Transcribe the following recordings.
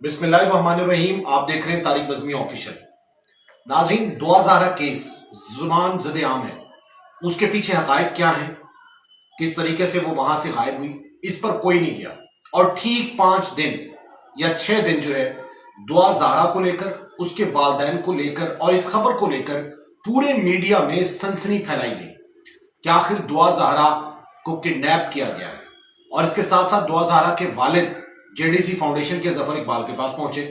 बिस्मिल्लाहिर्रहमानिर्रहीम। आप देख रहे हैं तारिक बज़मी ऑफिशियल। नाज़रीन, दुआ ज़हरा केस जुबान ज़द आम है, उसके पीछे हकायक क्या है, किस तरीके से वो वहां से गायब हुई, इस पर कोई नहीं गया। और ठीक 5 दिन या 6 दिन जो है दुआ ज़हरा को लेकर, उसके वालदैन को लेकर और इस खबर को लेकर पूरे मीडिया में सनसनी फैलाई गई कि आखिर दुआ ज़हरा को किडनैप किया गया है। और इसके साथ साथ दुआ ज़हरा के वालिद जेडीसी फाउंडेशन के जफर इकबाल के पास पहुंचे,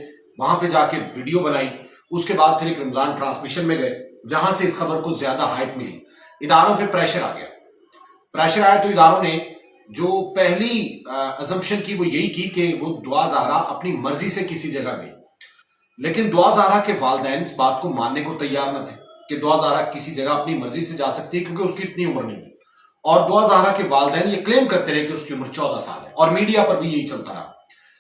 वहां पे जाके वीडियो बनाई। उसके बाद फिर एक रमजान ट्रांसमिशन में गए, जहां से इस खबर को ज्यादा हाइप मिली। इदारों पे प्रेशर आ गया। प्रेशर आया तो इदारों ने जो पहली अजम्पशन की वो यही की कि वो दुआ ज़हरा अपनी मर्जी से किसी जगह गई। लेकिन दुआ ज़हरा के वालिदैन इस बात को मानने को तैयार न थे कि दुआ ज़हरा किसी जगह अपनी मर्जी से जा सकती है, क्योंकि उसकी इतनी उम्र नहीं है। और दुआ ज़हरा के वालिदैन ये क्लेम करते रहे कि उसकी उम्र 14 साल है, और मीडिया पर भी यही चलता रहा।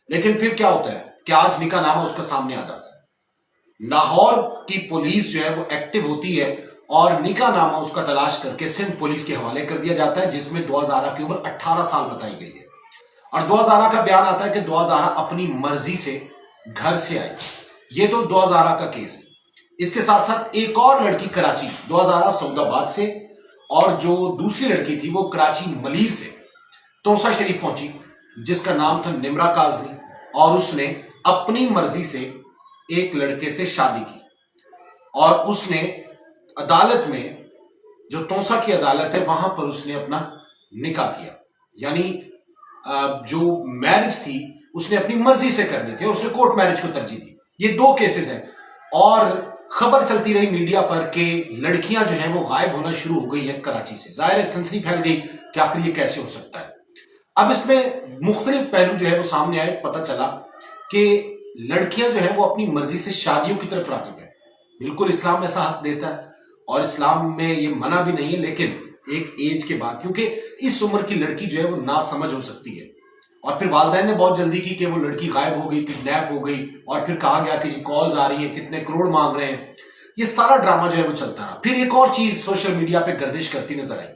लेकिन फिर क्या होता है कि आज निकाहनामा उसका सामने आ जाता है। लाहौर की पुलिस जो है वो एक्टिव होती है और निकाहनामा उसका तलाश करके सिंध पुलिस के हवाले कर दिया जाता है, जिसमें दुआ ज़हरा की उम्र 18 साल बताई गई है। और दुआ ज़हरा का बयान आता है कि दुआ ज़हरा अपनी मर्जी से घर से आई। ये तो दुआ ज़हरा का केस है। इसके साथ साथ एक और लड़की कराची, दुआ ज़हरा सऊदाबाद से, और जो दूसरी लड़की थी वो कराची मलीर से तोसा शरीफ पहुंची, जिसका नाम था निमरा काजमी। और उसने अपनी मर्जी से एक लड़के से शादी की, और उसने अदालत में, जो तोसा की अदालत है, वहां पर उसने अपना निकाह किया। यानी जो मैरिज थी उसने अपनी मर्जी से करनी थी, और उसने कोर्ट मैरिज को तरजीह दी। ये 2 केसेस हैं। और खबर चलती रही मीडिया पर कि लड़कियां जो हैं वो गायब होना शुरू हो गई है कराची से। जाहिर है सनसनी फैल गई कि आखिर ये कैसे हो सकता है। अब इसमें मुख्तलिफ पहलू जो है वो सामने आए। पता चला कि लड़कियां जो है वो अपनी मर्जी से शादियों की तरफ राग़िब है। बिल्कुल इस्लाम ऐसा हक देता है, और इस्लाम में ये मना भी नहीं है, लेकिन एक एज के बाद, क्योंकि इस उम्र की लड़की जो है वो ना समझ हो सकती है। और फिर वालिदैन ने बहुत जल्दी की कि वो लड़की गायब हो गई, किडनैप हो गई, और फिर कहा गया कि जी कॉल्स आ रही है, कितने करोड़ मांग रहे हैं। ये सारा ड्रामा जो है वो चलता रहा। फिर एक और चीज सोशल मीडिया पे गर्दिश करती नजर आई,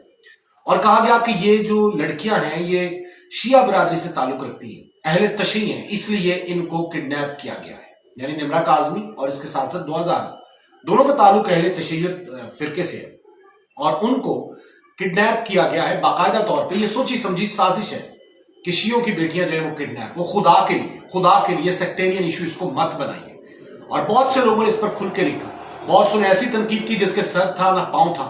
और कहा गया कि ये जो लड़कियां हैं ये शिया बिरादरी से ताल्लुक रखती हैं, अहले तशय्युई हैं, इसलिए इनको किडनैप किया गया है। यानी निमरा काजमी और इसके साथ साथ दुआ ज़हरा, दोनों का ताल्लुक अहले तशय्युई फिरके से है, और उनको किडनैप किया गया है बाकायदा तौर पे। ये सोची समझी साजिश है कि शियों की बेटियां जो है वो किडनैप, वो खुदा के लिए सेक्टेरियन इशू इसको मत बनाइए। और बहुत से लोगों ने इस पर खुल के लिखा, बहुत सुने ऐसी तनकीद की जिसके सर था ना पांव था,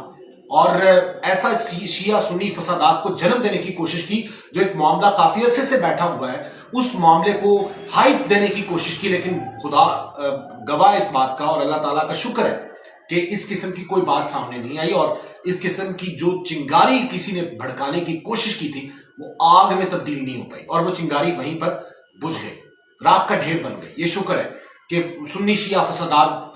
और ऐसा शिया सुन्नी फसादात को जन्म देने की कोशिश की। जो एक मामला काफी अरसे से बैठा हुआ है, उस मामले को हाइप देने की कोशिश की। लेकिन खुदा गवाह इस बात का, और अल्लाह ताला का शुक्र है कि इस किस्म की कोई बात सामने नहीं आई, और इस किस्म की जो चिंगारी किसी ने भड़काने की कोशिश की थी वो आग में तब्दील नहीं हो पाई, और वो चिंगारी वहीं पर बुझ गई, राख का ढेर बन गई। ये शुक्र है कि सुन्नी शिया फसादात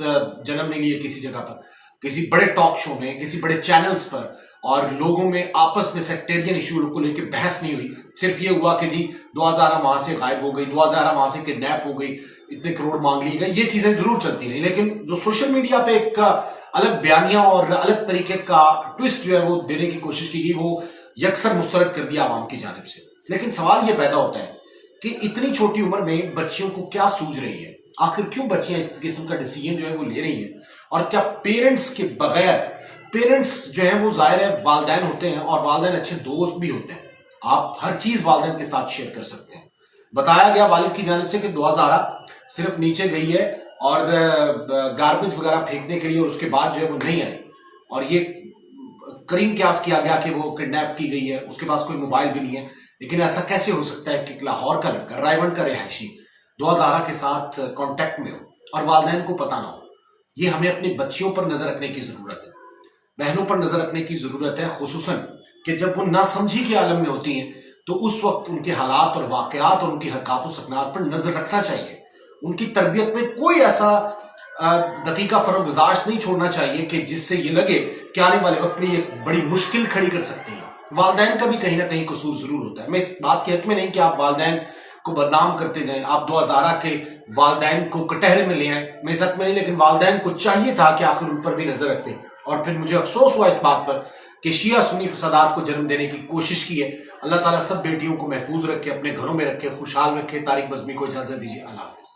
जन्म नहीं लिए किसी जगह पर, किसी बड़े टॉक शो में, किसी बड़े चैनल्स पर, और लोगों में आपस में सेक्टेरियन इशू को लेकर बहस नहीं हुई। सिर्फ ये हुआ कि जी दुआ ज़हरा वहां से गायब हो गई, दुआ ज़हरा वहां से किडनैप हो गई, इतने करोड़ मांग लिए गए। ये चीजें जरूर चलती रही, लेकिन जो सोशल मीडिया पे एक अलग बयानिया और अलग तरीके का ट्विस्ट जो है वो देने की कोशिश की गई, वो यकसर मुस्तरद कर दिया आवाम की जानिब से। लेकिन सवाल ये पैदा होता है कि इतनी छोटी उम्र में बच्चियों को क्या सूझ रही है, आखिर क्यों बच्चियां इस किस्म का डिसीजन जो है वो ले रही हैं, और क्या पेरेंट्स के बगैर, पेरेंट्स जो है वो जाहिर है वालिदैन होते हैं, और वालिदैन अच्छे दोस्त भी होते हैं। आप हर चीज वालिदैन के साथ शेयर कर सकते हैं। बताया गया वालिद की जानिब से कि दुआ ज़हरा सिर्फ नीचे गई है और गार्बेज वगैरह फेंकने के लिए, और उसके बाद जो है वो नहीं आई। और ये करीम क्यास किया गया कि वो किडनैप की गई है, उसके पास कोई मोबाइल भी नहीं है। लेकिन ऐसा कैसे हो सकता है कि लाहौर का लड़का, रायवंड का रिहायशी, दुआ ज़हरा के साथ कांटेक्ट में हो और वालिदैन को पता ना हो। ये हमें अपनी बच्चियों पर नजर रखने की जरूरत है, बहनों पर नजर रखने की जरूरत है, खुसूसन कि जब वो नासमझी के आलम में होती हैं, तो उस वक्त उनके हालात और वाकयात और उनकी हरकत सकनात पर नजर रखना चाहिए। उनकी तरबियत में कोई ऐसा दकीका फरोगजाश्त नहीं छोड़ना चाहिए कि जिससे ये लगे कि आने वाले वक्त में ये बड़ी मुश्किल खड़ी कर सकती है। वालिदैन का भी कहीं ना कहीं कसूर जरूर होता है। मैं इस बात के हक में नहीं कि आप वालिदैन को बदनाम करते जाएं, आप दुआ ज़हरा के वालिदैन को कटहरे में ले आए, मैं इस हक में नहीं, लेकिन वालिदैन को चाहिए था कि आखिर उन पर भी नजर रखते। और फिर मुझे अफसोस हुआ इस बात पर कि शिया सुन्नी फसादात को जन्म देने की कोशिश की है। अल्लाह ताला सब बेटियों को महफूज रखे, अपने घरों में रखे, खुशहाल रखे। तारिक बज़मी को इजाजत दीजिए। अल्लाह हाफ़िज़।